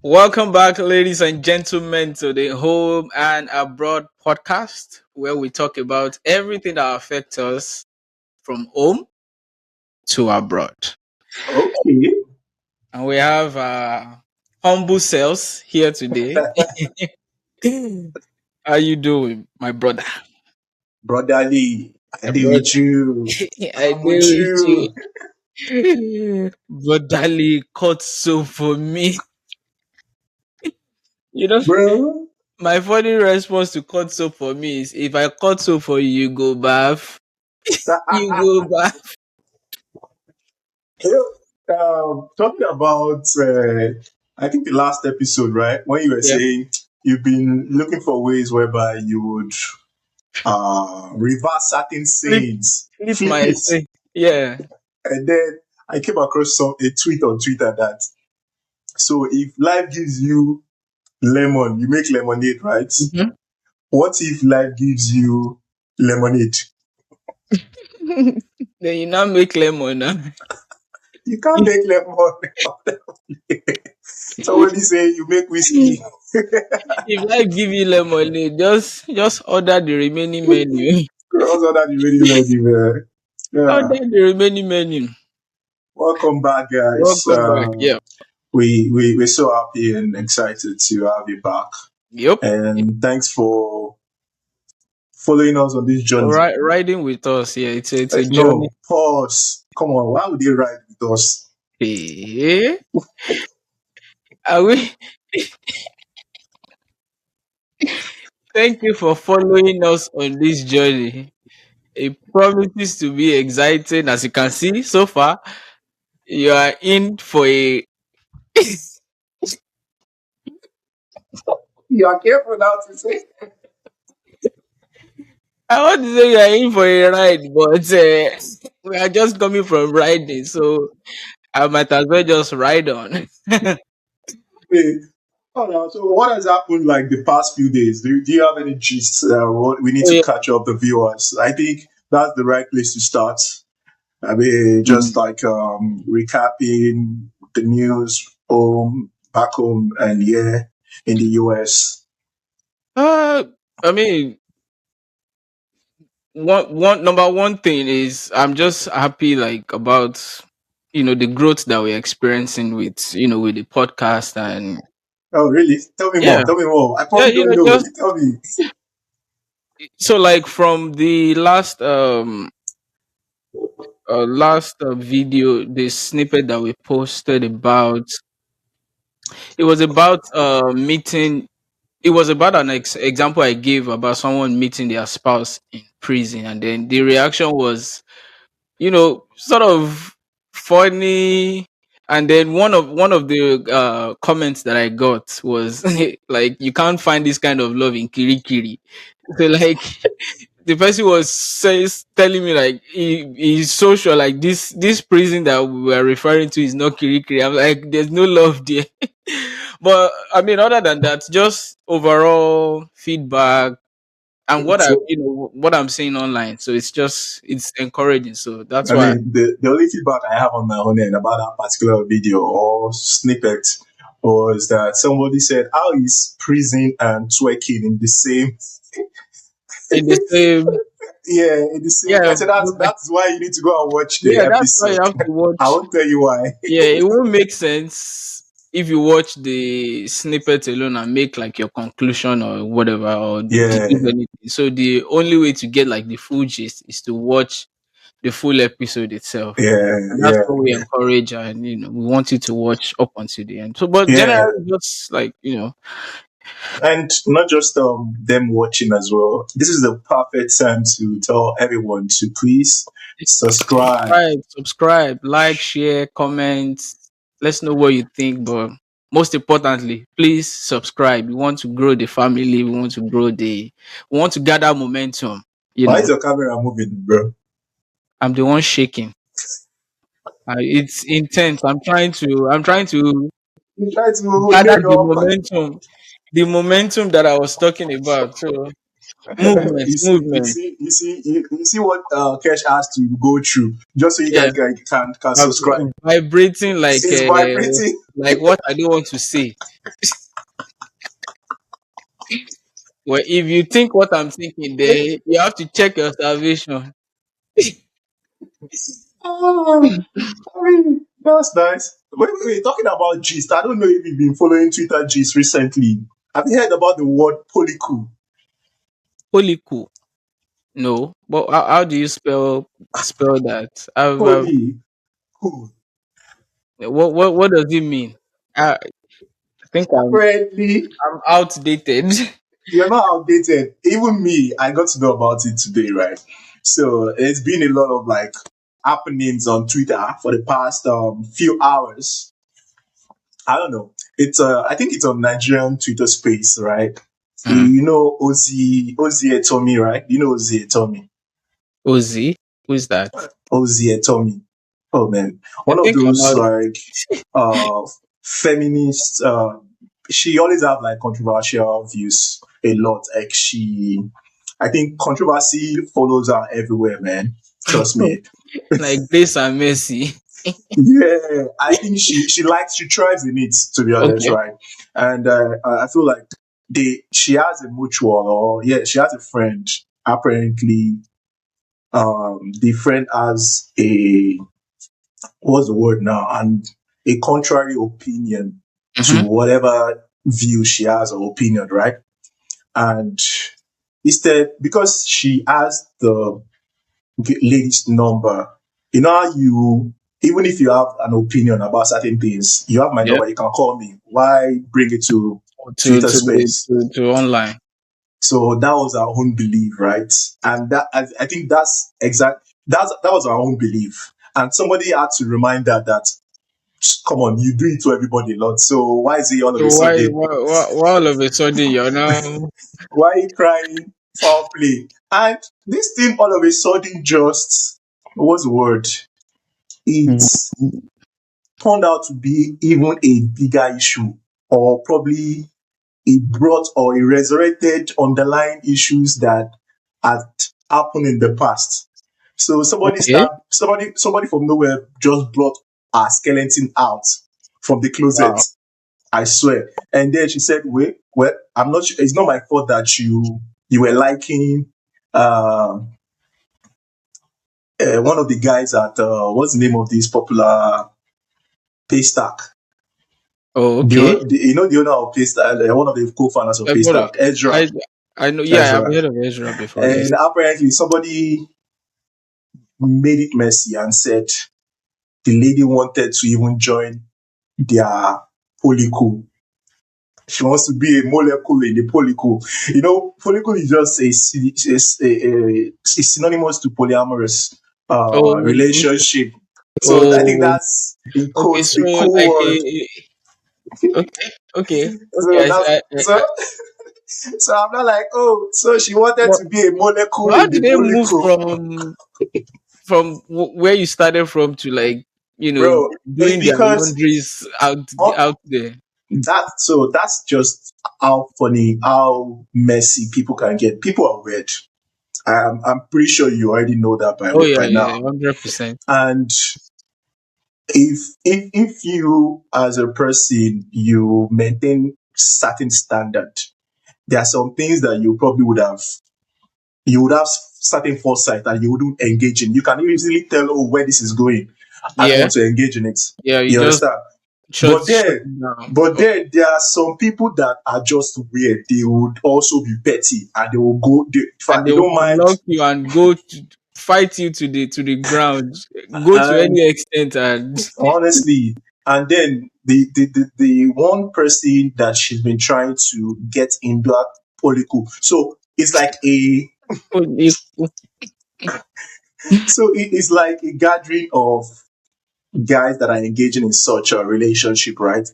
Welcome back, ladies and gentlemen, to the Home and Abroad podcast, where we talk about everything that affects us from home to abroad. Okay, And we have humble selves here today. How you doing, my brother? brotherly, I My deal brother, with you. I I'm deal with with you, you. Brotherly cut so for me. You know, bro. my funny response to cut soap for me is if I cut soap for you, you go bath. You go bath. You Talking about, I think the last episode, right? When you were Yeah. saying you've been looking for ways whereby you would reverse certain Flip sins, flip flip my it, say. Yeah. and then I came across a tweet on Twitter that so if life gives you lemon, you make lemonade, right? Mhm. What if life gives you lemonade? Then you now make lemon now. You can't make lemon. Somebody say you make whiskey. If I give you lemonade, just order the remaining menu. Cross that you really ready, man. Yeah. Order the remaining menu. Welcome back, guys. Welcome back. Yeah. We're so happy and excited to have you back. Yep. And thanks for following us on this journey. Riding with us. Yeah, it's a journey. No, pause. Come on, why would they ride with us? Hey, are we thank you for following us on this journey. It promises to be exciting as you can see so far. You are in for a You are careful now to say. I want to say you are in for a ride, but we are just coming from riding, so I might as well just ride on. Wait, oh no, so what has happened like the past few days? Do you have any gist? What we need Oh, to yeah. catch up the viewers. I think that's the right place to start. I mean, just Mm. like recapping the news back home, and yeah, in the US. Uh, I mean, one number one thing is I'm just happy like about the growth that we're experiencing with with the podcast and Oh, really? Tell me more. yeah, Tell me more. I yeah, probably don't know. just You tell me. so like from the last video, the snippet that we posted about it was about meeting. It was about an example I gave about someone meeting their spouse in prison, and then the reaction was, sort of funny. And then one of the comments that I got was like, "You can't find this kind of love in Kirikiri." So like, the person was telling me like he's so sure like this prison that we were referring to is not Kirikiri. I'm like, there's no love there. But I mean, other than that, just overall feedback and So, what I'm seeing online. So it's encouraging. So that's I why. mean, the only feedback I have on my own end about that particular video or snippet was that somebody said, "How is prison and twerking in the same?" In the same, Yeah, in the same. I yeah, said that's why you need to go and watch the yeah. That's why you episode. have to I watch. won't tell you why. Yeah, it won't make sense if you watch the snippet alone and make like your conclusion or whatever or deduce Yeah, anything. So the only way to get like the full gist is to watch the full episode itself. yeah, And that's yeah, what we yeah, encourage, and we want you to watch up until the end. So, but yeah. generally, just like And not just them watching as well. This is the perfect time to tell everyone to please subscribe. subscribe, like, share, comment. Let's know what you think. But most importantly, please subscribe. We want to grow the family. We want to grow we want to gather momentum. You Why is know, your camera moving, bro? I'm the one shaking. It's intense. I'm trying to You try to gather load up. the momentum that I was talking about. So, Movement, You movement. see, you see what Kesh has to go through just so you Yeah, guys can vib- subscribe. vibrating It's vibrating. like what I don't want to say. Well, if you think what I'm thinking, there you have to check your salvation. Ah, I mean, that's nice. Wait, talking about gist, I don't know if you've been following Twitter gist recently. Have you heard about the word polycoup? Holy cool. No, but how do you spell that? Polycoup. What does it mean? I think Apparently, I'm outdated. you're not outdated. Even me, I got to know about it today, right? So it's been a lot of like happenings on Twitter for the past few hours. I don't know. It's I think it's on Nigerian Twitter space, right? Hmm. You know Ozzy Etomi, right? You know Ozzy Etomi. Ozzy, who's that? Ozzy Etomi. Oh man, I one of think I'm those out. like uh feminists. She always have like controversial views a lot. Like I think controversy follows her everywhere, man. Trust me. Like Grace and Mercy. Yeah, I think she thrives in it, to be honest, Okay. right? And I feel like she has a mutual, or yeah, she has a friend. Apparently, the friend has a, what's the word now, and a contrary opinion to Mm-hmm. whatever view she has or opinion, right? And instead, because she has the lady's number, you know how you, even if you have an opinion about certain things, you have my Yeah. number, you can call me. Why bring it to To Twitter to space? to online. So that was our own belief, right? And that I think that was our own belief. And somebody had to remind her that, come on, you do it to everybody a lot. So why is it all of So a sudden? why all of a sudden you're now Why are you crying? Foul play. And this thing all of a sudden just, what's the word? It turned out to be even a bigger issue, or probably it brought or it resurrected underlying issues that had happened in the past. So okay? somebody from nowhere just brought a skeleton out from the closet. Wow. I swear. And then she said, "Wait, well, I'm not sure. It's not my fault that you were liking uh, one of the guys at what's the name of this popular Paystack. Oh, okay. You know the owner of Paystack, one of the co-founders of I've heard of, Paystack, Ezra. I I know. Yeah, I've Ezra. heard of Ezra before. Yes. And apparently somebody made it messy and said the lady wanted to even join their polycle. She wants to be a molecule in the polycle. You know, polycle is just a synonymous to polyamorous Oh, relationship. So I think oh. that's in Okay. quotes So the cool like, word. okay, okay, okay. So that's so so I'm not like, oh, so she wanted But, to be a molecule but how in did the they move polycle. from where you started from to, like, Bro, it's doing their because laundries uh, out there? that's just how funny, how messy people can get. People are weird. I'm pretty sure you already know that Oh yeah, by yeah, now. 100%. And if you as a person you maintain certain standard, there are some things that you would have certain foresight that you wouldn't engage in. You can easily tell, oh, where this is going. I don't Yeah, want to engage in it. yeah. You You just understand? shut But shut then, it down. but Okay. then there are some people that are just weird. They would also be petty, and they will go. In And fact, they they will don't mind. unlock you and go to fight you to the ground. Go to And any extent and honestly, and then the one person that she's been trying to get into that polycle. So it's like it's like a gathering of guys that are engaging in such a relationship, right?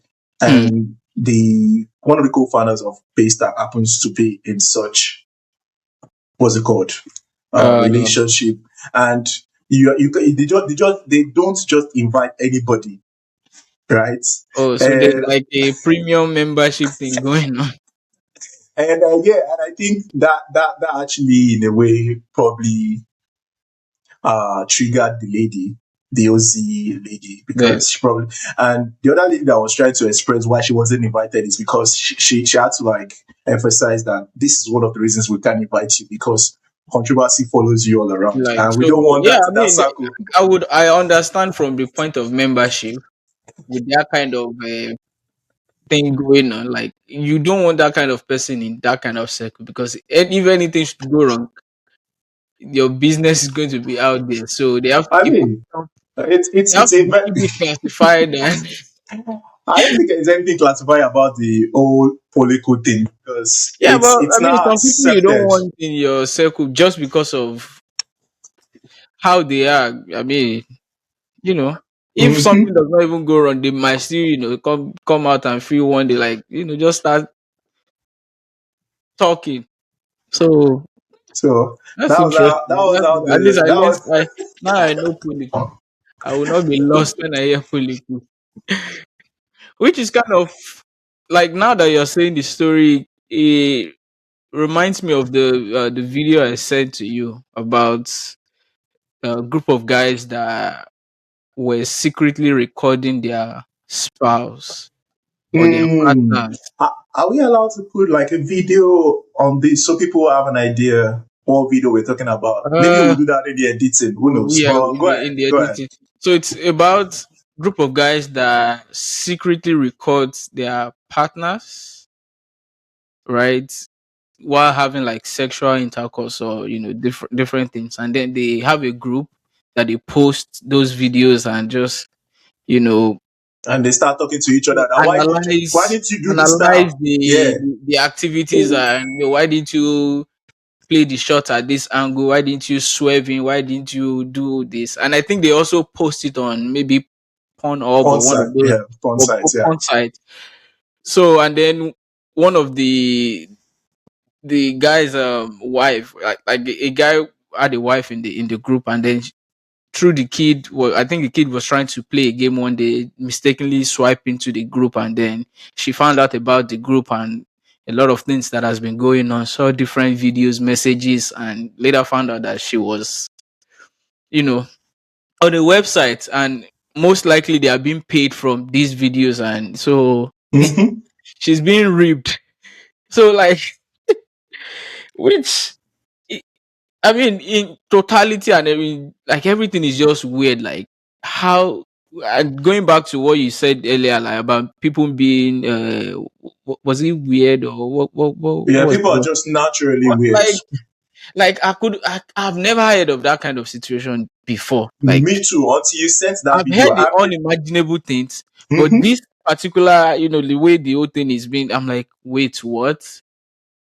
Hmm. And the one of the co-founders of Paystack happens to be in such, what's it called, uh relationship. And they don't just invite anybody, right? oh, so there's And like a premium membership thing going on. And yeah, and I think that actually, in a way, probably triggered the lady, the OZ lady, Yeah, because she probably, and the other lady that was trying to express why she wasn't invited is because she had to like emphasize that this is one of the reasons we can't invite you, because controversy follows you all around, like and we don't so. want Yeah, that I in that mean, circle. I understand from the point of membership with that kind of thing going on. Like you don't want that kind of person in that kind of circle because if anything should go wrong, your business is going to be out there. So they have to I keep it. mean, They have to keep it classified and I don't think there's anything classified about the whole Polyco thing, because yeah, but it's I mean, now some people you don't accepted. want in your circle just because of how they are. I mean, you know, if something Hmm. does not even go wrong, they might still, come out and feel one day like, just start talking. So So that's that interesting. was That's how at least the I that learned. was Now I know politics. I will not be lost when I hear politics, which is kind of like now that you're saying the story. It reminds me of the video I sent to you about a group of guys that were secretly recording their spouse or their Mm. partners. Are we allowed to put like a video on this so people have an idea what video we're talking about? Maybe we'll Uh, do that in the editing. Who knows? yeah, But in go the ahead. Go ahead. editing. So it's about group of guys that secretly records their partners, right? While having like sexual intercourse or different things, and then they have a group that they post those videos and just you know And they start talking to each other. That why analyze didn't you do this now? Yeah. the activities and why didn't you play the shot at this angle, why didn't you swerve in, why didn't you do this, and I think they also post it on maybe Pornhub Porn or one site. of those Yeah. Porn or sites. Yeah. porn sites. So and then one of the guy's wife, like a guy had a wife in the group, and then through the kid, well, I think the kid was trying to play a game one day, mistakenly swipe into the group, and then she found out about the group and a lot of things that has been going on, saw different videos, messages, and later found out that she was, you know, on a website, and most likely they are being paid from these videos, and so Hmm. she's being ripped. So like, which I mean, in totality and like everything is just weird. Like how, and going back to what you said earlier, like about people being, was it weird or what Yeah. was People are the just naturally what? weird. Like I've never heard of that kind of situation before. Like Me too. Until you sent that I've video, heard the unimaginable things, but Mhm. this particular, the way the whole thing is being, I'm like, wait, what?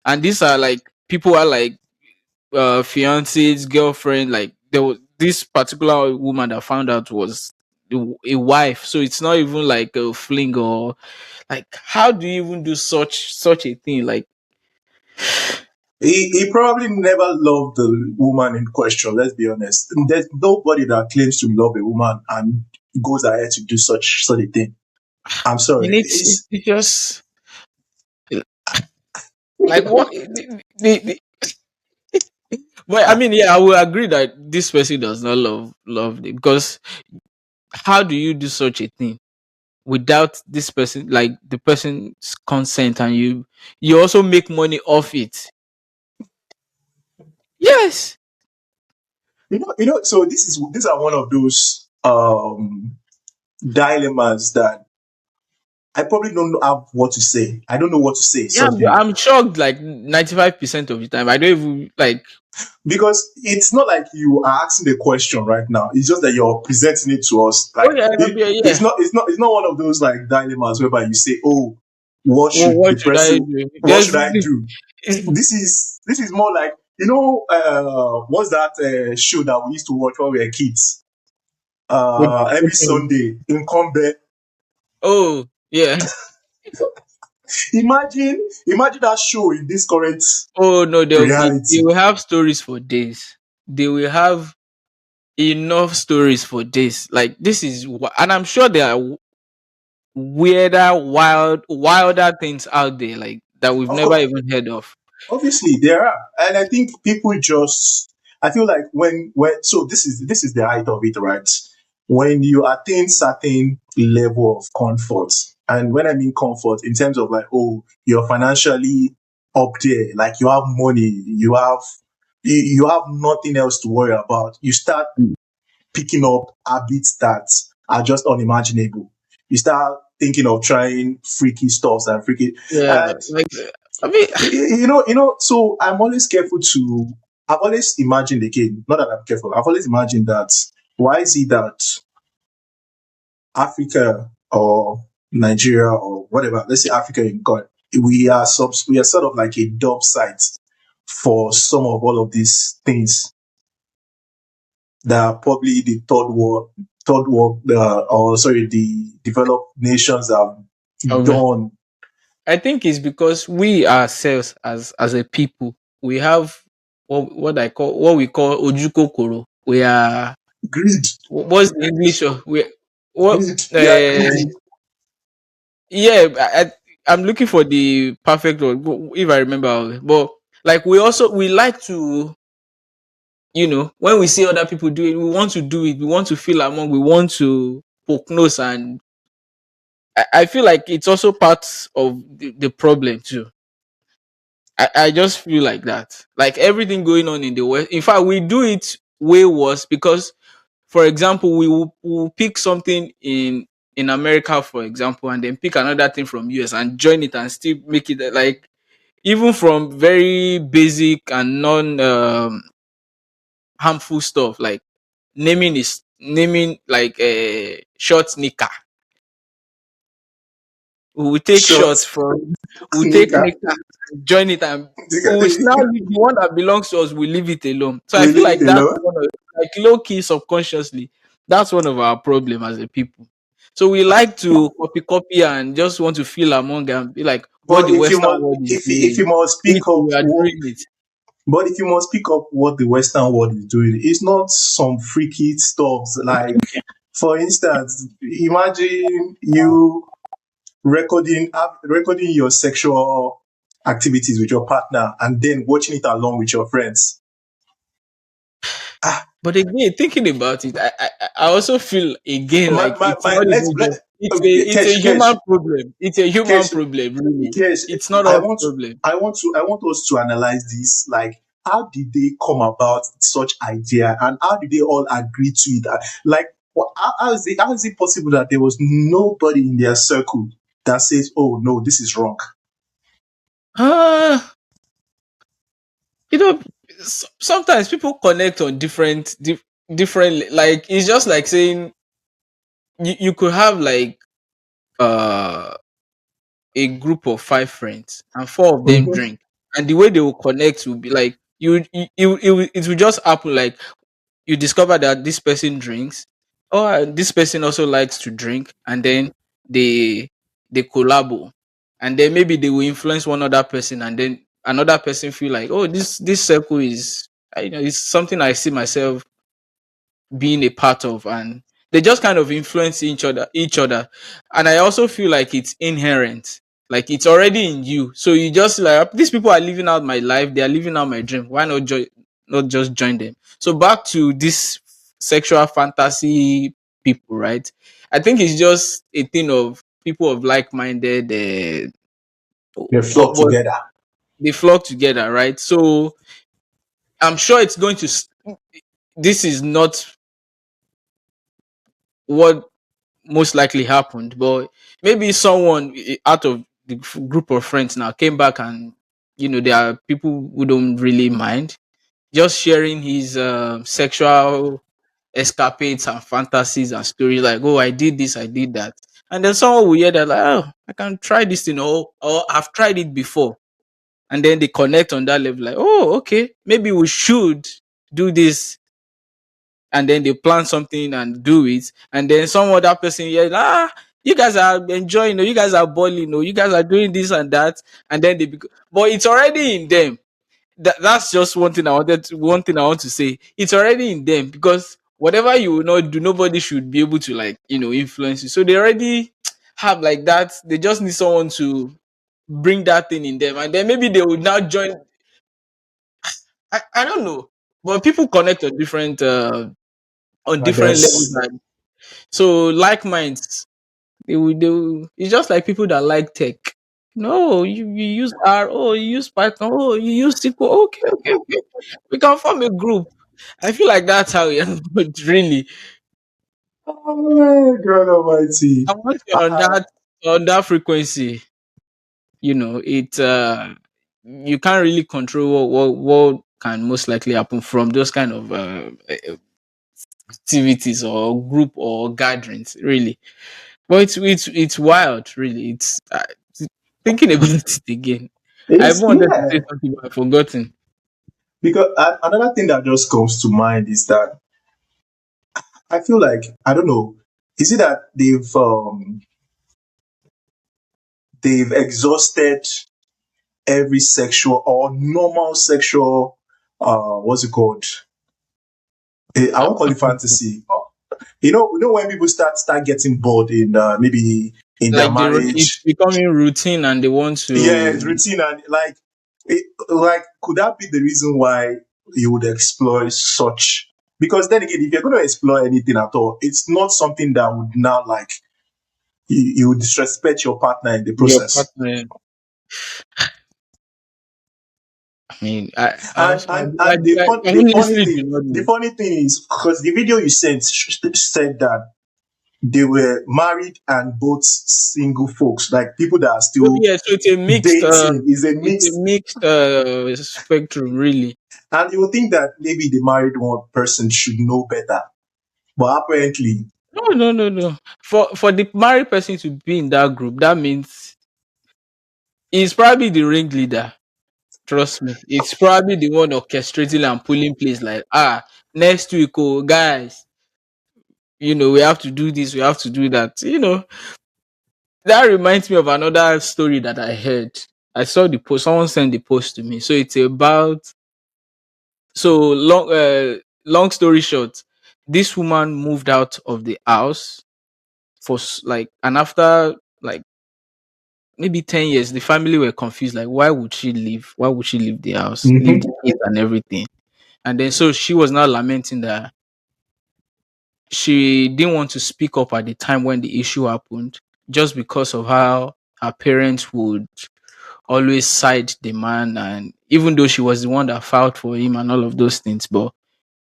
And these are like people are like fiance's girlfriend. Like there was this particular woman that found out was a wife, so it's not even like a fling or like how do you even do such a thing? Like He probably never loved the woman in question. Let's be honest. There's nobody that claims to love a woman and goes ahead to do such a thing. I'm and sorry. it's just like what but I mean, yeah, I will agree that this person does not love it because how do you do such a thing without this person, like the person's consent, and you also make money off it? Yes. So these are one of those dilemmas that I probably don't have what to say. I don't know what to say Yeah, suddenly, I'm shocked. Like 95% of the time, I don't even like. because it's not like you are asking a question right now. It's just that you're presenting it to us. Oh Like yeah, yeah. it's not one of those like dilemmas whereby you say, "Oh, what Well, should the what should I person? do? What should I do?" This is more like, what's that show that we used to watch when we were kids? Every Sunday in Combe. Oh yeah. Imagine that show in this current Oh no, they reality. will have stories for days. They will have enough stories for days. Like this is, and I'm sure there are weirder, wilder things out there like that we've Of never course, even heard of. obviously there are, and I think people just. I feel like when so this is the height of it, right? When you attain certain level of comfort, and when I mean comfort in terms of like, oh, you're financially up there, like you have money, you have nothing else to worry about. You start picking up habits that are just unimaginable. You start thinking of trying freaky stuffs and freaky, Yeah, and like I mean, so I'm always careful to. I've always imagined again, not that I'm careful. I've always imagined that why is it that Africa or Nigeria or whatever, let's say Africa in God, we are sort of like a dub site for some of all of these things that probably the third world, or sorry, the developed nations have um, done. I think it's because we ourselves as a people, we have what we call ojukokoro. We are Greed, what's the English of we what greed. We are greedy. yeah, I'm looking for the perfect word if I remember. But like we like to, when we see other people do it, we want to do it. We want to feel among. We want to poke nose, and I feel like it's also part of the problem too. I just feel like that. Like everything going on in the West. In fact, we do it way worse because, for example, we will pick something in America, for example, and then pick another thing from US and join it and still make it like even from very basic and non harmful stuff like naming like a short knicker. We will take Short shots from we'll take sneaker. knicker, join it, and we will now leave the one that belongs to us, we leave it alone. So I We feel leave like it that's alone. one of like low key subconsciously, that's one of our problem as a people. So we like to copy and just want to feel among and be like what But the Western world is if you doing. must pick up We are what doing it. but if you must pick up what the Western world is doing, it's not some freaky stuff. Like, for instance, imagine you recording your sexual activities with your partner and then watching it along with your friends. Ah, But again, thinking about it, I also feel again like it's not even let just it's a Kesh, human problem. It's a human Kesh, problem, really. yes, It's not us problem. I want us to analyze this. Like, how did they come about such idea, and how did they all agree to it? Like, how is it possible that there was nobody in their circle that says, "Oh no, this is wrong"? Ah, you know, sometimes people connect on different. Like it's just like saying you could have like uh a group of five friends and four of them Mhm. drink, and the way they will connect will be like it will just happen like you discover that this person drinks or this person also likes to drink, and then they they collabo, and then maybe they will influence one other person, and then another person feel like, oh, this circle is it's something I see myself being a part of, and they just kind of influence each other. And I also feel like it's inherent, like it's already in you, so you just like these people are living out my life, they are living out my dream, why not just join them. So back to this sexual fantasy people, right? I think it's just a thing of people of like-minded They flock but together. they flock together, right? So I'm sure it's going to this is not what most likely happened. But maybe someone out of the group of friends now came back, and there are people who don't really mind just sharing his sexual escapades and fantasies and stories like, oh, I did this, I did that. And then someone will hear that like, oh, I can try this thing, or I've tried it before. And then they connect on that level like, oh, okay, maybe we should do this, and then they plan something and do it, and then some other person here, you guys are enjoying, you guys are balling, you guys are doing this and that, and then but it's already in them. That's just one thing I want to say. It's already in them because whatever you will not do, nobody should be able to like influence you. So they already have like that. They just need someone to bring that thing in them, and then maybe they would now join. I don't know, but people connect on I different levels. guess. And so like minds, they will, it's just like people that like tech. No, you use R, oh, you use Python, oh, you use SQL. Okay, okay, okay. We can form a group. I feel like that's how it but really. Oh God Almighty! And once you're I, on that frequency, it you can't really control what can most likely happen from those kind of activities or group or gatherings, really. But it's wild, really. It's thinking about it again. I even it's wanted to say yeah. something, but I've forgotten. Because another thing that just comes to mind is that I feel like I don't know. Is it that they've exhausted every sexual or normal sexual what's it called? I won't call it fantasy. You know when people start getting bored in maybe in their Like it's marriage. becoming routine, and they want Yeah, to. it's routine and like could that be the reason why you would exploit such? Because then again, if you're going to explore anything at all, it's not something that would now like you would disrespect your partner in the Your process. partner. I mean, And and and I honestly do not the know. funny thing is because the video you sent said that they were married and both single folks, like people that are So still yeah, so dating. Is a it's a mix, mixed spectrum, really. and you would think that maybe the married one person should know better, but apparently, No, no, no, no. For the married person to be in that group, that means he's probably the ringleader. Trust me, it's probably the one orchestrating and pulling place. Like, next week, oh guys, we have to do this, we have to do that. That reminds me of another story that I heard. I saw the post. Someone sent the post to me. So it's about so long story short, this woman moved out of the house like, and after like maybe 10 years, the family were confused. Like, why would she leave? Why would she leave the house, leave the mhm. kids and everything? And then so she was now lamenting that she didn't want to speak up at the time when the issue happened, just because of how her parents would always side the man, and even though she was the one that filed for him and all of those things. But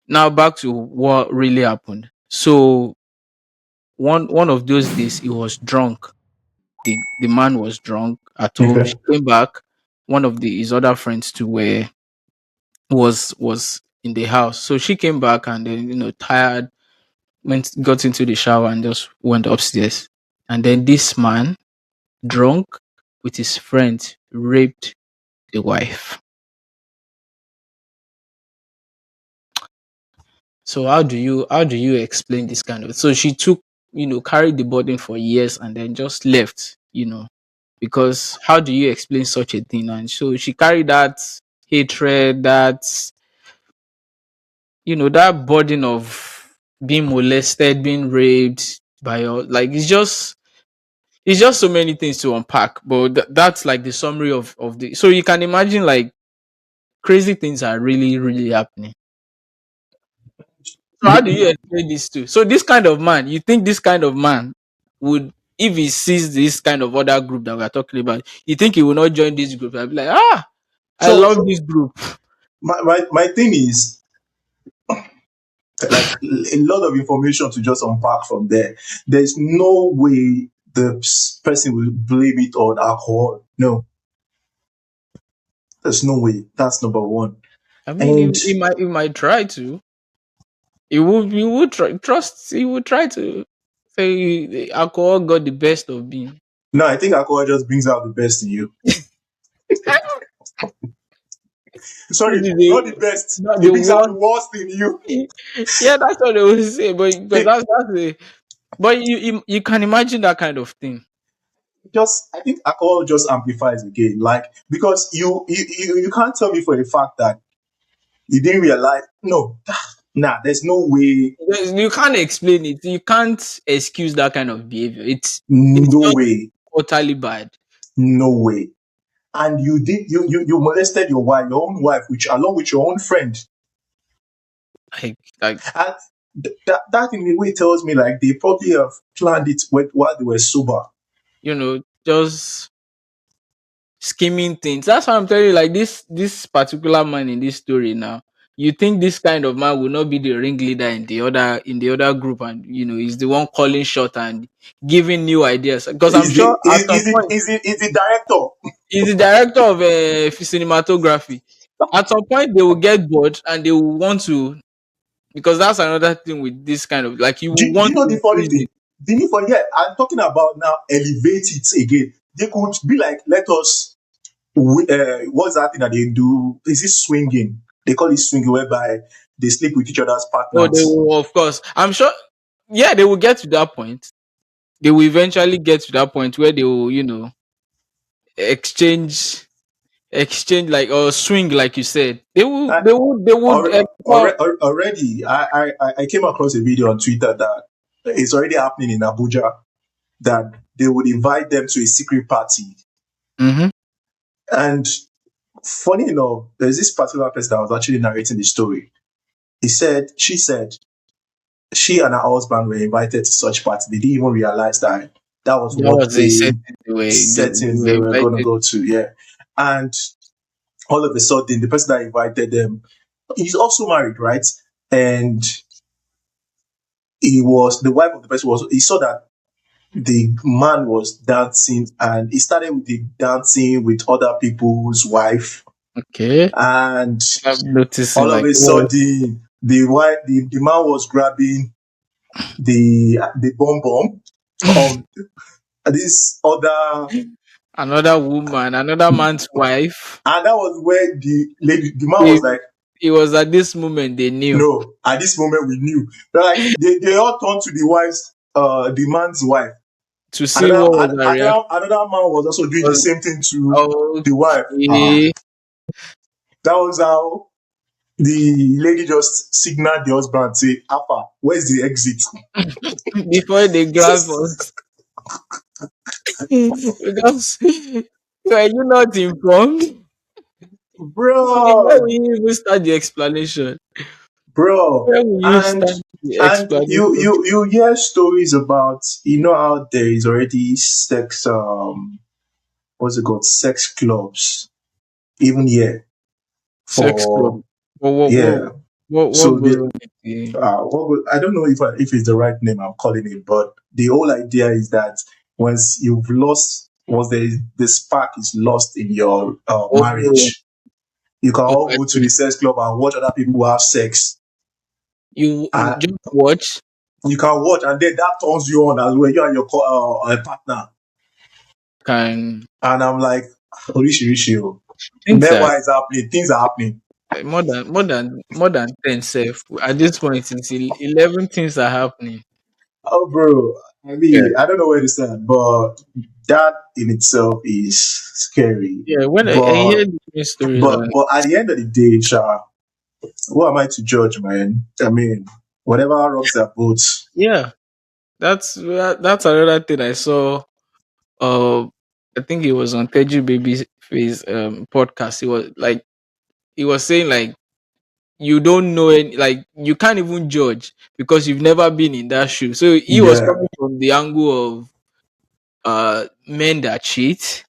now back to what really happened. So one of those days he was drunk. The man was drunk at home. She Okay. came back. One of his other friends too were was in the house. So she came back and then, tired, got into the shower and just went upstairs. And then this man, drunk with his friends, raped the wife. So how do you explain this kind of, so she took, carried the burden for years and then just left, because how do you explain such a thing? And so she carried that hatred, that burden of being molested, being raped by your, like, it's just so many things to unpack. But that's like the summary of the, so you can imagine, like, crazy things are really, really happening. So how do you explain this to? So this kind of man, you think this kind of man would, if he sees this kind of other group that we're talking about, you think he will not join this group? I'll be like, I So love this group. my thing is like a lot of information to just unpack from there. There's no way the person will blame it on alcohol. No, there's no way. That's number one. I mean, And he might try to. He would trust. He would try to say the alcohol got the best of me. no, I think alcohol just brings out the best in you. Sorry, not the best. Not It the brings out the worst. worst in you. Yeah, that's what they would say. But because It that's the. But you can imagine that kind of thing. just I think alcohol just amplifies again. Like because you can't tell me for a fact that you didn't realize. No, nah, there's no way. You can't explain it. You can't excuse that kind of behavior. It's No just way. totally bad. No way. and you molested your own wife, which along with your own friend. Like And that in a way tells me like they probably have planned it while they were sober. just scheming things. That's why I'm telling you, like this particular man in this story now. You think this kind of man will not be the ringleader in the other group, and he's the one calling shot and giving new ideas. Because I'm Is sure the at some point is the director? he's the director of cinematography. At some point they will get bored and they will want to, because that's another thing with this kind of, like, you will Do want you know to the funny increase thing? it. The new for yeah, I'm talking about now elevate it again. They could be like, let us what's that thing that they do? Is it swinging? They call it swinging, whereby they sleep with each other's Oh, they partners. will, of course. I'm sure. Yeah, they will get to that point. They will eventually get to that point where they will, exchange, like, or swing, like you said. They will, I, they would, they would. Already, I came across a video on Twitter that it's already happening in Abuja, that they would invite them to a secret party. Mhm. And funny enough, there's this particular person that was actually narrating the story. She said, she and her husband were invited to such party. They didn't even realize that that was That what was a the setting they settings were they were going to invited. go to. Yeah. And all of a sudden, the person that invited them, he's also married, right? And he was, the wife of the person was, he saw that the man was dancing, and he started with the dancing with other people's wife. Okay. And I'm noticing, all of like, a what, sudden, the man was grabbing the bomb bomb of this other, another woman, another man's wife. and that was where the man It, was like, it was at this moment they knew no, at this moment we knew. They're like they all turned to the wife's the man's wife. to see what was her reaction. Another man was also doing the Was same thing to the wife. okay. That was how the lady just signaled the husband, say, Alpha, where's the exit? Before they grab us, because were you not informed? Where Bro, will you even start the explanation? bro. Where will you And start the you explanation? you hear stories about, how there is already sex, what's it called? Sex clubs, even here Sex club. for, What what what yeah. what So goes the on with the I don't know if it's the right name I'm calling it, but the whole idea is that once the spark is lost in your oh marriage, you can all go to okay. the sex club and watch other people have sex. You And just watch you can watch, and then that turns you on as well, you and your partner. can And I'm like, Rishi, oh. things are Meanwhile, it's happening, things are happening. more than 10 self. At this point it's 11 things are happening. Oh, bro. I Yeah. mean, I don't know where to start, but that in itself is scary. Yeah, when I But hear different stories on, at the end of the day, Sha, who am I to judge, man? I mean, whatever rocks their boats. yeah, that's another thing I saw. uh I think it was on Teju Baby's face podcast. He was saying, like, you don't know any, like, you can't even judge because you've never been in that shoe. So he was Yeah, coming from the angle of men that cheat,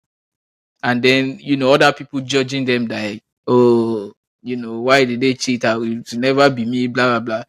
and then other people judging them, like, oh, why did they cheat? I will never be me, blah blah blah.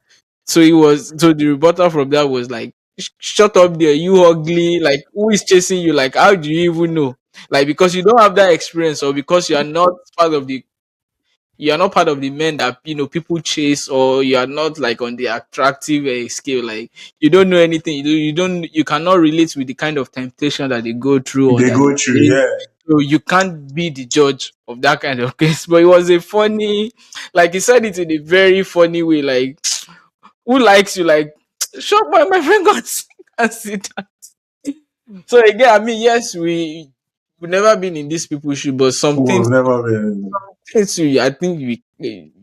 So the rebuttal from that was like, Shut up there, you ugly, like, who is chasing you? Like, how do you even know? Like, because you don't have that experience, or because you are not part of the men that people chase, or you are not, like, on the attractive scale. Like, you don't know anything. You cannot relate with the kind of temptation that they go through or they that go they through, face. yeah. So you can't be the judge of that kind of case. But it was a funny, like, he said it in a very funny way. Like, who likes you? Like, shut my friend got and sit down. So again, I mean, yes, we've never been in these people's shoes, but some things, We've never been. I think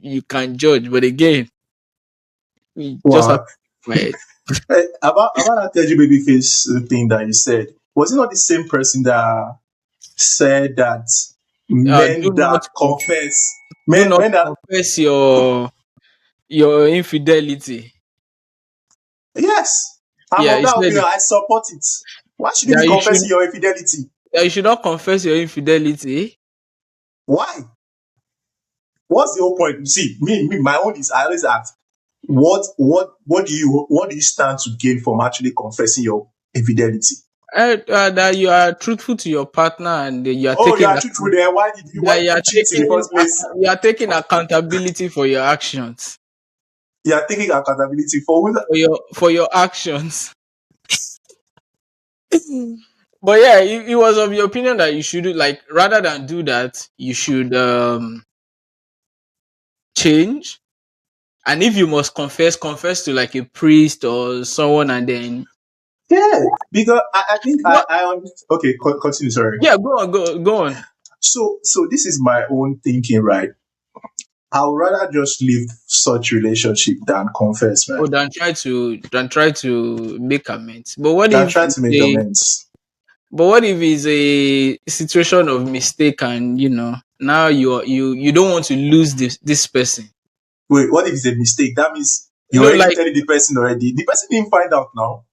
you can judge. But again, we just have to Wow. be quiet. About that Teju Babyface thing that you said, was it not the same person that said that Do Men not that confess, do men not men that confess your infidelity. yes, I'm Yeah, of he that said opinion. I support it. Why should you be that you should confessing your infidelity? that you should not confess your infidelity. Why? What's the whole point? You see, my own is I always ask, what do you stand to gain from actually confessing your infidelity? That you are truthful to your partner and you are Oh, you taking are truthful there. Why that did you cheat in the first place? you are taking accountability for your actions. You are taking accountability for who. For your actions. But yeah, he was of your opinion that you should like rather than do that, you should change. And if you must confess to like a priest or someone, and then Yeah, because I think what? okay, continue. Sorry. Yeah, go on. So this is my own thinking, right? I would rather just leave such relationship than confess, Oh, man. than try to make amends. But what Than if try to make amends. it's a situation of mistake, and now you don't want to lose this person. Wait, what if it's a mistake? That means you No, already like telling the person already. The person didn't find out now.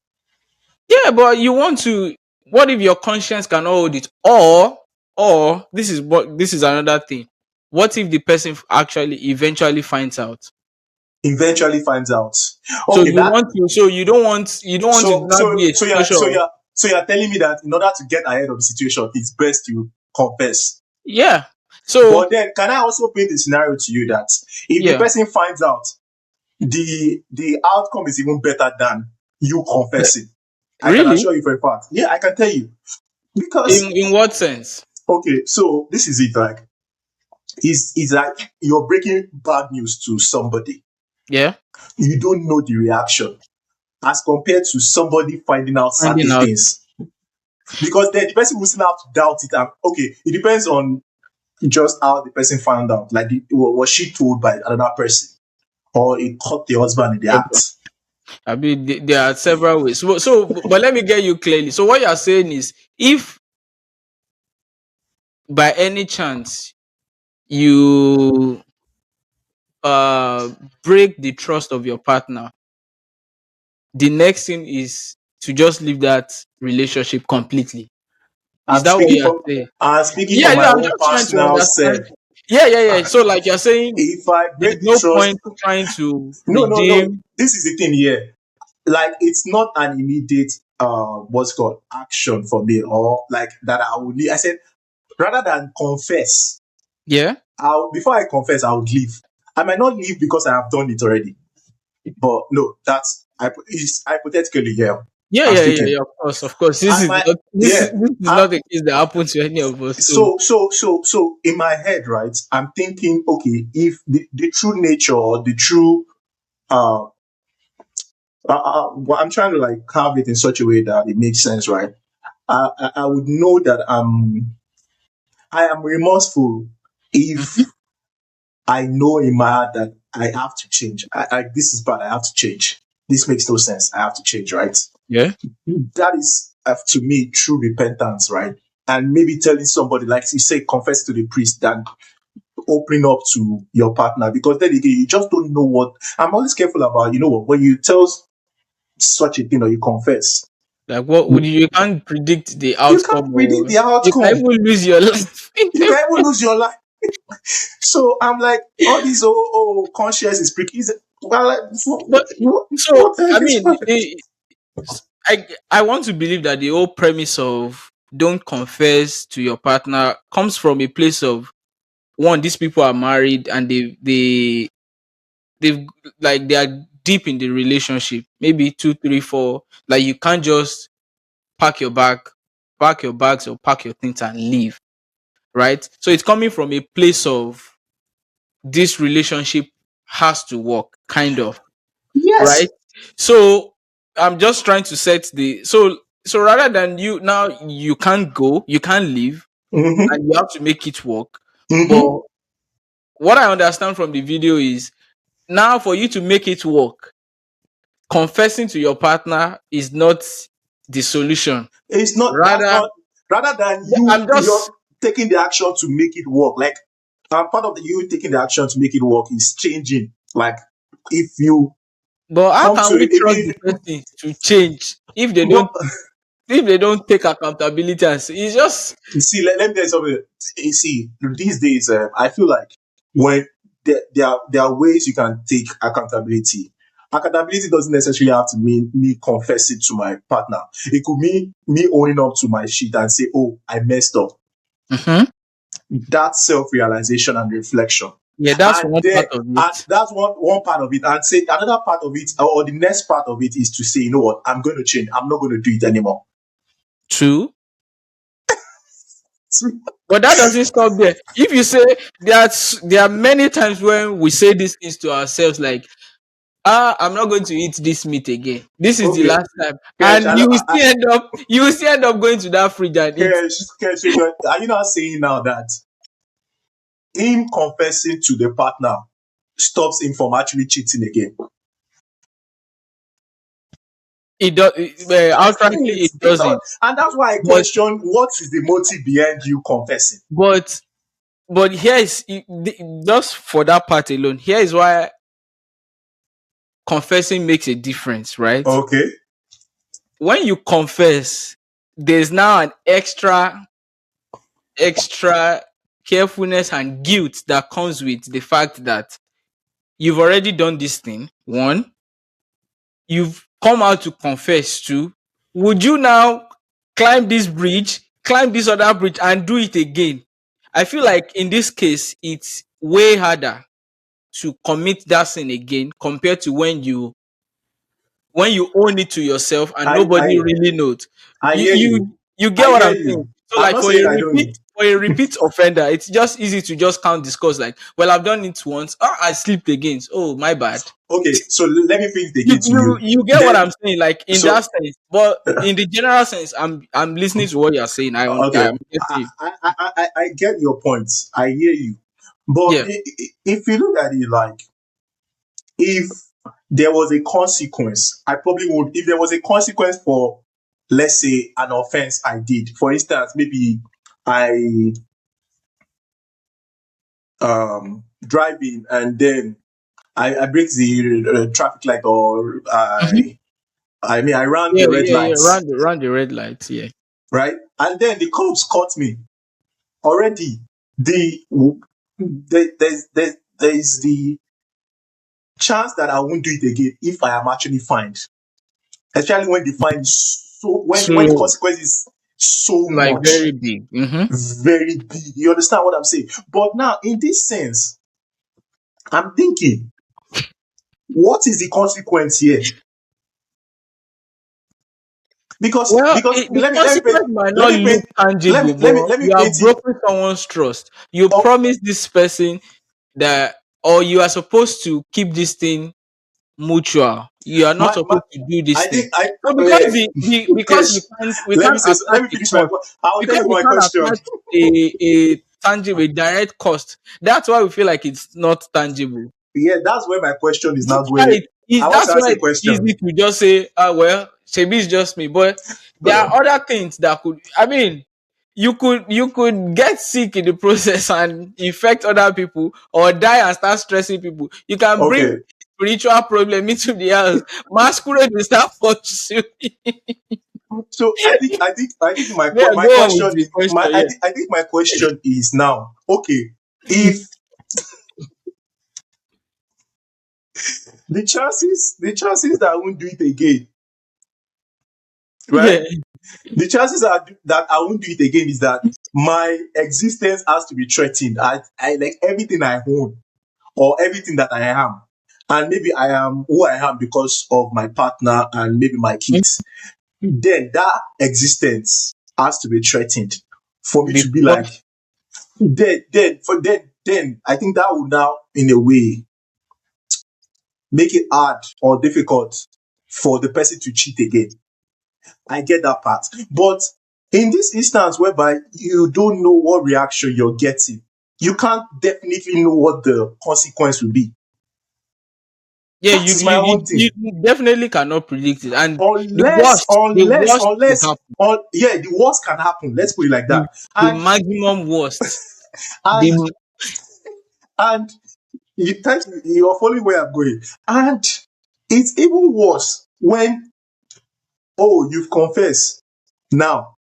yeah, but you want to. What if your conscience can hold it, or this is another thing. What if the person actually eventually finds out? Eventually finds out. So Okay, that you don't want to so not so be a so you're situation so of, you're so you're telling me that in order to get ahead of the situation, it's best to confess. yeah. But So then can I also paint a scenario to you that if the yeah, person finds out, the outcome is even better than you confessing. I can really. assure you for a fact. Yeah, I can tell you. Because In what sense? okay, so this is it, like it's like you're breaking bad news to somebody. Yeah, You don't know the reaction as compared to somebody finding out finding certain out. things. Because then the person will still have to doubt it. And okay, it depends on just how the person found out. Like, was she told by another person, or it caught the husband in the act? I mean, there are several ways. But let me get you clearly. So what you are saying is, if by any chance you uh break the trust of your partner, the next thing is to just leave that relationship completely. Is I'm that what speaking you are from saying? I'm speaking Yeah, from my yeah. I'm own just trying to personal understand. self. Yeah, yeah, yeah. Uh, So like you're saying, if I there's break the no trust, point trying to no, no, no. redeem. This is the thing here. Like, it's not an immediate what's called action for me, or like that I would leave. I said rather than confess, Yeah, before I confess, I would leave. I might not leave because I have done it already. But no, it's hypothetically here. yeah, I'm yeah, yeah, speaking. yeah. Of course, of course. I might, yeah. This is I, not the case that happens to any of us. So so in my head, right, I'm thinking, okay, if the true nature, or the true uh, well, I'm trying to like carve it in such a way that it makes sense, right? I would know that I am remorseful mhm, if I know in my heart that I have to change. This is bad. I have to change. This makes no sense. I have to change, right? yeah, That is, to me, true repentance, right? And maybe telling somebody, like you say, confess to the priest, than opening up to your partner, because then again, you just don't know what. I'm always careful about, what, when you tell such a thing or you confess, like what would you can't predict the you can't outcome, predict or the you can outcome. even lose your life. You can even lose your life. So I'm like, all these conscience is prickly. Well, like, But so what the I heck is mean, happening? I want to believe that the whole premise of don't confess to your partner comes from a place of, one, these people are married and they've like they are deep in the relationship, maybe two, three, four. Like you can't just pack your bag, pack your bags or pack your things and leave, right? So it's coming from a place of this relationship has to work, kind of, right? Yes. So I'm just trying to set the so rather than you now you can't go, you can't leave, Mm-hmm. and you have to make it work. Mm-hmm. But what I understand from the video is, now for you to make it work, confessing to your partner is not the solution. It's not. That's Rather, not. Rather than I'm you, just taking the action to make it work. Like, part of the you taking the action to make it work is changing. Like, if you But how come to can we trust the if person to change if they but don't take accountability and it's just see, let me tell you something. You see, these days, I feel like when there are ways you can take accountability. Accountability doesn't necessarily have to mean me confessing to my partner. It could mean me owning up to my shit and say, "Oh, I messed up." Mhm. That self-realization and reflection. Yeah, that's And one then part of and it. that's one part of it. And say another part of it, or the next part of it is to say, you know what, I'm going to change. I'm not going to do it anymore. True. But that doesn't stop there. If you say there are many times when we say these things to ourselves, like, I'm not going to eat this meat again. This is the Okay, last time. Kesh, And you will still end up going to that fridge and eat. Kesh, are you not saying now that him confessing to the partner stops him from actually cheating again? It does outrightly it It does. doesn't. And that's why I But question what is the motive behind you confessing. but but here is just for that part alone, here is why confessing makes a difference, right? Okay. When you confess, there's now an extra carefulness and guilt that comes with the fact that you've already done this thing. One, you've come out to confess to. Would you now climb this other bridge, and do it again? I feel like in this case, it's way harder to commit that sin again compared to when you own it to yourself and I nobody I really knows. I You hear you. you get I what hear I'm saying. you. So I'm like not saying I don't. for a repeat offender, it's just easy to just count the scores. Like, well, I've done it once. Oh, I slipped again. Oh, my bad. Okay, so let me finish again to you. You get what Then I'm saying, like in that so sense. But in the general sense, I'm listening to what you're saying. okay, I'm getting you. I get your point. I hear you. But Yeah. if you look at it, like, if there was a consequence, I probably would. If there was a consequence for, let's say, an offense I did, for instance, maybe I driving and then I break the traffic light, or Mhm. I ran Yeah, the red yeah, yeah. lights, Round the red lights. Yeah. right? And then the cops caught me. Already, the there is the chance that I won't do it again if I am actually fined. Especially when the fine is so when the So consequence is so like much, very big. Mm-hmm. very big. You understand what I'm saying? But now, in this sense, I'm thinking, what is the consequence here? Well, the consequence might not look tangible, but let me you have paint it. broken someone's trust. You Oh, promise this person that, or you are supposed to keep this thing mutual. You are not my supposed to do this I thing. think I So because because Kesh, we can't let attach me a finish my cost, I'll tell because you we my can't question. attach a tangible, a direct cost. That's why we feel like it's not tangible. Yeah, that's where my question is now That's why going. I want to ask a it's question. easy to just say, well, Shebi is just me. But there are other things that could, I mean, you could get sick in the process and infect other people, or die and start stressing people. You can bring Okay. spiritual problem into the house. Masquerade will start pursuing. So I think Yeah, my go on with question the question. Yeah. I think my question is now, okay, if the chances that I won't do it again, right? Yeah. The chances are that I won't do it again is that my existence has to be threatened. I like everything I own, or everything that I am. And maybe I am who I am because of my partner and maybe my kids. Then that existence has to be threatened for me to be Before, like, then I think that would now, in a way, make it hard or difficult for the person to cheat again. I get that part. But in this instance whereby you don't know what reaction you're getting, you can't definitely know what the consequence will be. Yeah, That is my own you thing. definitely cannot predict it. And Unless, the unless, worst will unless, happen. yeah, the worst can happen. Let's put it like The, that. the And maximum worst. and The and you are following where I'm going. And it's even worse when, oh, you've confessed now.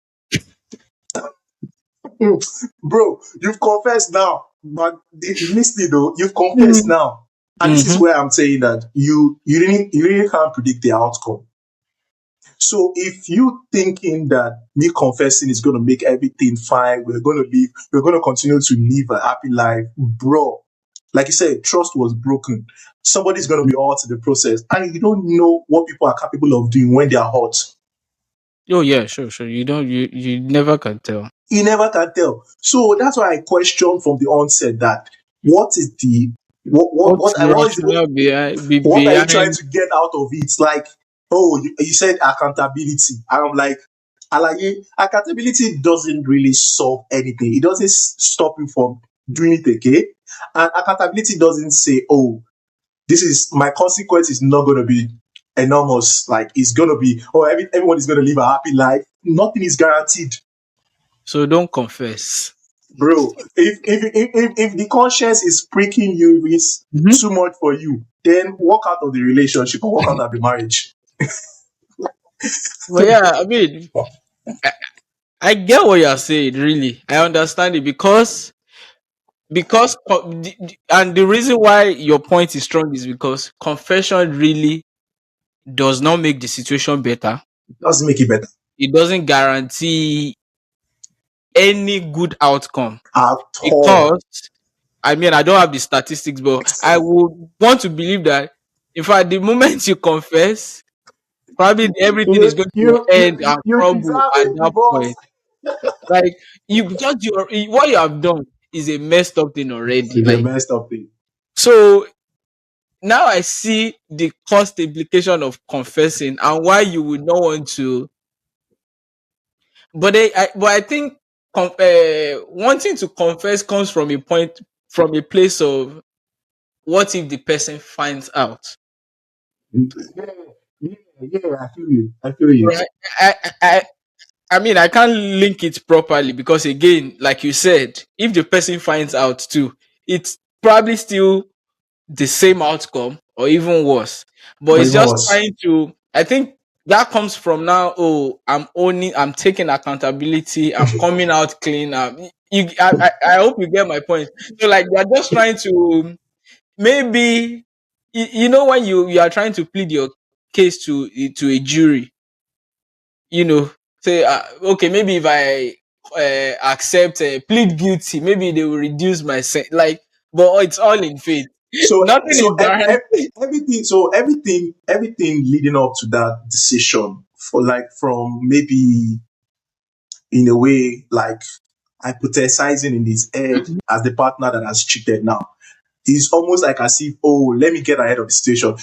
Bro, you've confessed now. But listen though, you've confessed now. And this is mm-hmm. where I'm saying that you really can't predict the outcome. So if you thinking that me confessing is gonna make everything fine, we're gonna continue to live a happy life, bro. Like you said, trust was broken. Somebody's gonna be hurt in the process, and you don't know what people are capable of doing when they are hurt. Oh yeah, sure, sure. You don't you never can tell. You never can tell. So that's why I questioned from the onset that what is the What's the what is rationale what are you trying behind? to get out of it? Like, oh, you said accountability. And I'm like, accountability doesn't really solve anything. It doesn't stop you from doing it again. And accountability doesn't say, oh, this is my consequence is not going to be enormous. Like, it's going to be, oh, everyone is going to live a happy life. Nothing is guaranteed. So don't confess. Bro, if the conscience is pricking you, if it's Mm-hmm. too much for you, then walk out of the relationship or walk out of the marriage. Well, yeah, I mean, I, I get what you're saying. Really, I understand it and the reason why your point is strong is because confession really does not make the situation better. Doesn't make it better It doesn't guarantee any good outcome at all. because I mean I don't have the statistics, but I would want to believe that in fact the moment you confess, probably everything is You going to you you end and you crumble deserve at a that divorce. point. Like you because what you have done is a messed up thing already. It's a Like messed up thing. so now I see the cost implication of confessing and why you would not want to. But I think wanting to confess comes from a place of what if the person finds out, Yeah, yeah, yeah. I feel you. I feel you. right? I I I I mean I can't link it properly because again, like you said, if the person finds out too, it's probably still the same outcome or even worse. But Or it's even just worse. trying to. I think that comes from now. Oh, I'm taking accountability. I'm coming out clean. I hope you get my point. So like they're just trying to maybe you know when you are trying to plead your case to a jury, say okay maybe if I accept plead guilty, maybe they will reduce my like, but it's all in faith. So Nothing is so guaranteed. everything leading up to that decision for like from maybe in a way like hypothesizing in his head as the partner that has cheated now. It's almost like as if, oh, let me get ahead of the situation.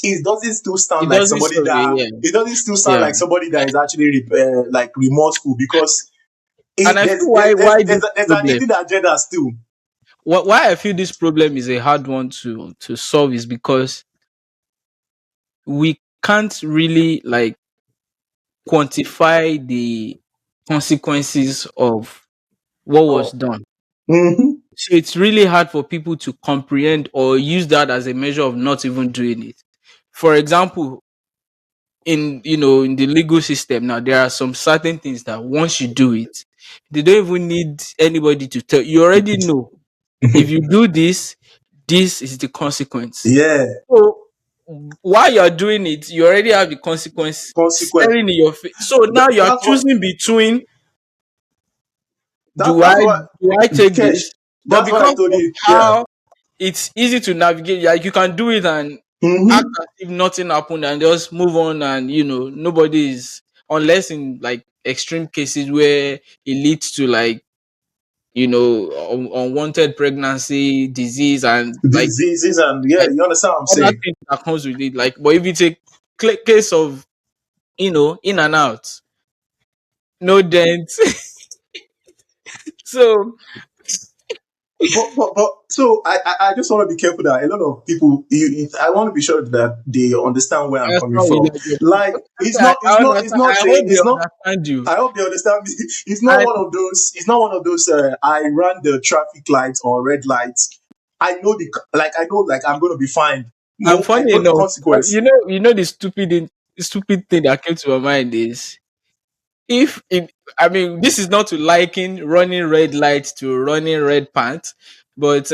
It doesn't still sound It like doesn't somebody show you, that yeah. it doesn't still sound Yeah. like somebody that is actually like remorseful because And I feel why this there's an problem hidden agenda still. why I feel this problem is a hard one to solve is because we can't really like quantify the consequences of what was Oh. done. Hmm. So it's really hard for people to comprehend or use that as a measure of not even doing it. For example, in the legal system now, there are some certain things that once you do it, they don't even need anybody to tell you. Already know if you do this, this is the consequence. Yeah, So while you're doing it, you already have the consequence consequence. staring in your face. So now you're That's what choosing between that, do I that's what do I take Kesh. this? But That's what I because told of you. Yeah. how it's easy to navigate, like you can do it and act Hmm. as if nothing happened and just move on, and nobody is, unless in like extreme cases where it leads to like unwanted pregnancy, disease, and like Diseases and yeah, like you understand what I'm other saying? things that comes with it. Like, but if it's a case of in and out, no dent. So but so I just want to be careful that a lot of people I want to be sure that they understand where I'm That's coming how you from. like your Like it's I, not I it's not it's understand. not I saying hope they it's not. understand you. I hope they understand me. It's not I one of those. It's not one of those. I ran the traffic lights or red lights. I know I know like I'm gonna be fined. I'm No, I funny know the enough. consequence. The stupid thing that came to my mind is if it. I mean, this is not to liken running red lights to running red pants, but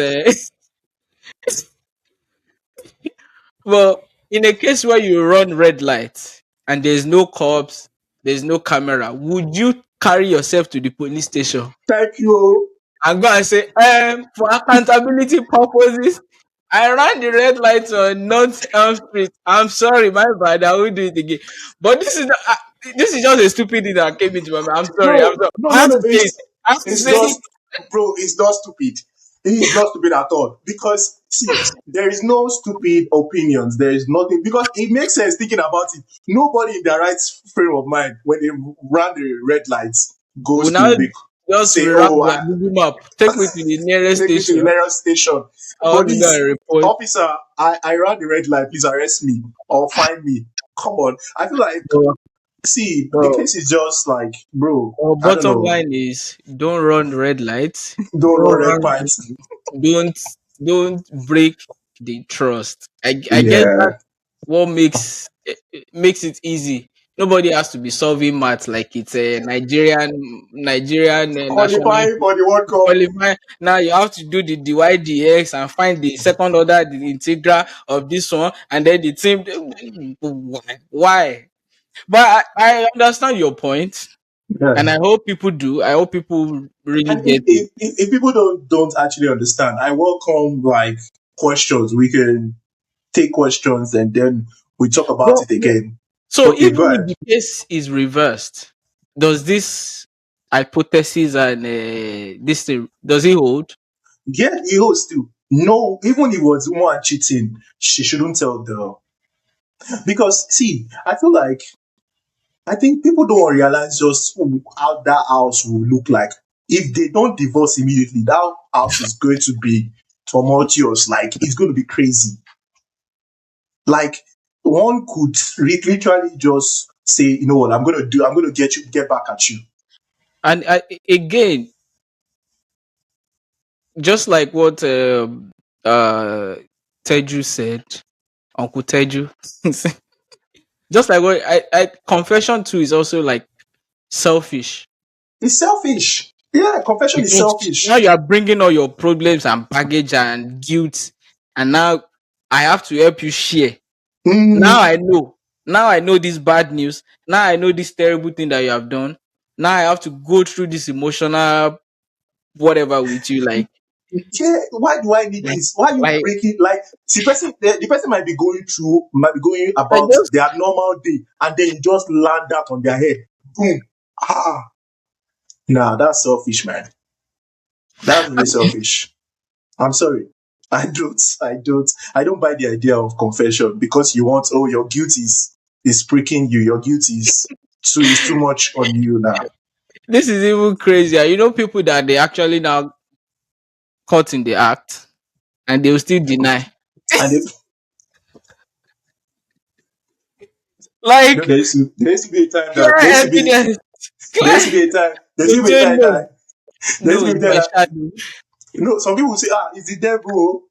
well, in a case where you run red lights and there's no cops, there's no camera, would you carry yourself to the police station Thank you. and go and say, for accountability purposes, I ran the red lights on North Elm Street. I'm sorry, my bad. I will do it again. But this is just a stupid thing that came into my mind. I'm sorry. I'm No, sorry. no, I no, have to no. say it. I have to It's say it. just, bro. It's not stupid. It's not stupid at all. Because see, there is no stupid opinions. There is nothing because it makes sense thinking about it. Nobody in their right frame of mind when they run the red lights We goes now to just say, revamp "Oh, their Google map. Take me to the nearest take me to the station. nearest station." I want to go and Police report. officer, I ran the red light. Please arrest me or find me. Come on. I feel like Well, see the well, case is just like, bro. well, I don't bottom know. line is don't run red lights. Don't Don't run red run. pipes. Don't don't break the trust. I guess Yeah. that's what makes it easy. Nobody has to be solving maths like it's a Nigerian national Qualifying for the World Cup. qualify. Now you have to do the dydx and find the second order the integral of this one and then the team. Why? But I understand your point, and Yeah. I hope people do. I hope people really And if, get it. if, if, if people don't actually understand, I welcome like questions. We can take questions and then we talk about But it again. so Okay, go even if ahead. the case is reversed, does this hypothesis and this thing does it hold? Yeah, he holds too. No, even if it was one cheating, she shouldn't tell the because see, I feel like I think people don't realize just how that house will look like. If they don't divorce immediately, that house is going to be tumultuous. Like it's going to be crazy. Like one could literally just say, you know what, I'm going to get back at you. And again, just like what uh Teju said, Uncle Teju, just like what I confession too is also like selfish It's selfish. Yeah, confession is because now selfish. you are bringing all your problems and baggage and guilt, and now I have to help you share. Now Mm, I know. Now I know this bad news. Now I know this terrible thing that you have done. Now I have to go through this emotional whatever with you, yeah, why do I need like, this? Why are you like breaking? Like, the person might be going I about just their normal day, and then you just land that on their head. Boom. Ah, nah, that's selfish, man. That's really selfish. I'm sorry. I don't buy the idea of confession because you want, oh, your guilt is pricking you. Your guilt is too much on you now. this is even crazier. You know, people that they actually now caught in the act and they will still deny. And Like there used to be a time clear that evidence. there used Clear. to be a time there used They to be a say time no. that there used No, to it's be a time my that shadow. some people will say, it's the devil.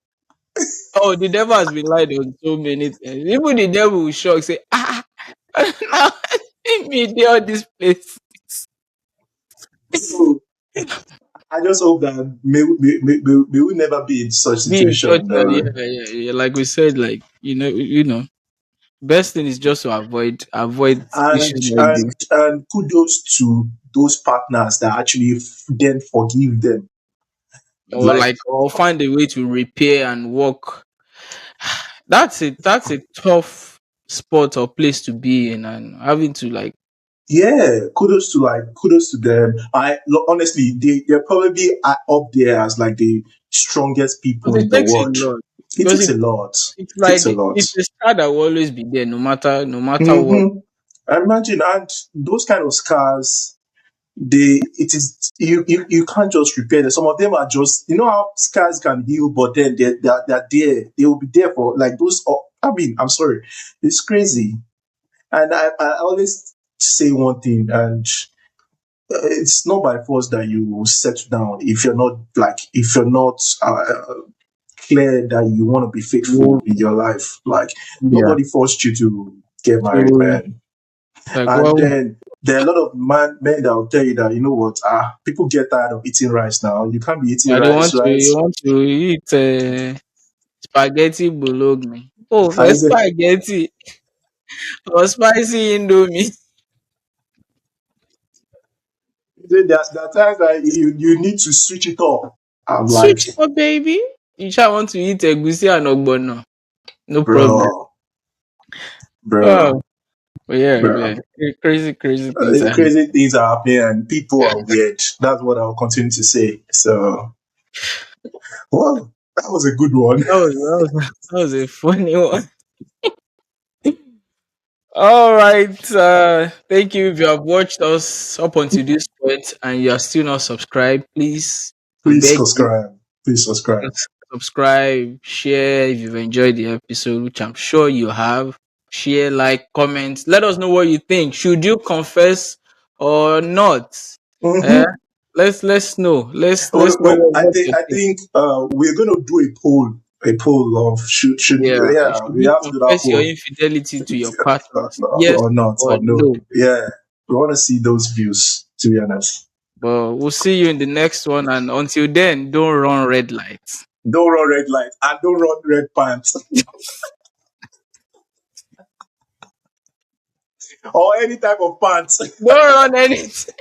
Oh, the devil has been lied on so many times. Even the devil will shock, say, now see me there on this place. So I just hope that may we never be in such Be in such situation. a yeah. Like we said, like best thing is just to avoid And issues like and this. and kudos to those partners that actually then forgive them. Like Or find a way to repair and work. That's a tough spot or place to be in, and having to like yeah, kudos to them. Honestly, they're probably up there as like the strongest people because in it the takes a world. lot. It Because takes a lot. it's It takes like a lot. it's a scar that will always be there, no matter what. Mm-hmm. Imagine, and those kind of scars. it is you can't just repair them. Some of them are just, you know how scars can heal, but then they're there. They will be there for like those. I mean, I'm sorry, it's crazy. And I always say one thing, and it's not by force that you will settle down if you're not like, if you're not clear that you want to be faithful in your life. Like, Yeah. nobody forced you to get married, So man. like And well, then there are a lot of men that will tell you that, you know what, people get tired of eating rice now. You can't be eating yeah, they rice, want to right? you want to eat spaghetti bologna. Oh, I for say, spaghetti or spicy indomie. there are times that you need to switch it up. I'm like, Switch it up, baby. You shall want to eat egusi and ogbono. No problem. bro, bro, Oh, but yeah, bro. man. Crazy, crazy things are happening. Crazy things are happening and people are weird. That's what I'll continue to say. So, well, that was a good one. That was a funny one. All right. Thank you. If you have watched us up until this point and you are still not subscribed, please, we Please beg you, subscribe. Please subscribe. subscribe, share if you've enjoyed the episode, which I'm sure you have. Share, like, comment. Let us know what you think. Should you confess or not? Eh? Mm-hmm. Let's know. Let's Well, know I what think you I think. think we're gonna do a poll of should Yeah. yeah, Should we you have to do that confess your poll. infidelity to your partners? Yes Or not, or or no. no? Yeah, we want to see those views. To be honest, But we'll see you in the next one. And until then, don't run red lights. don't run red light and don't run red pants or any type of pants. Don't run anything.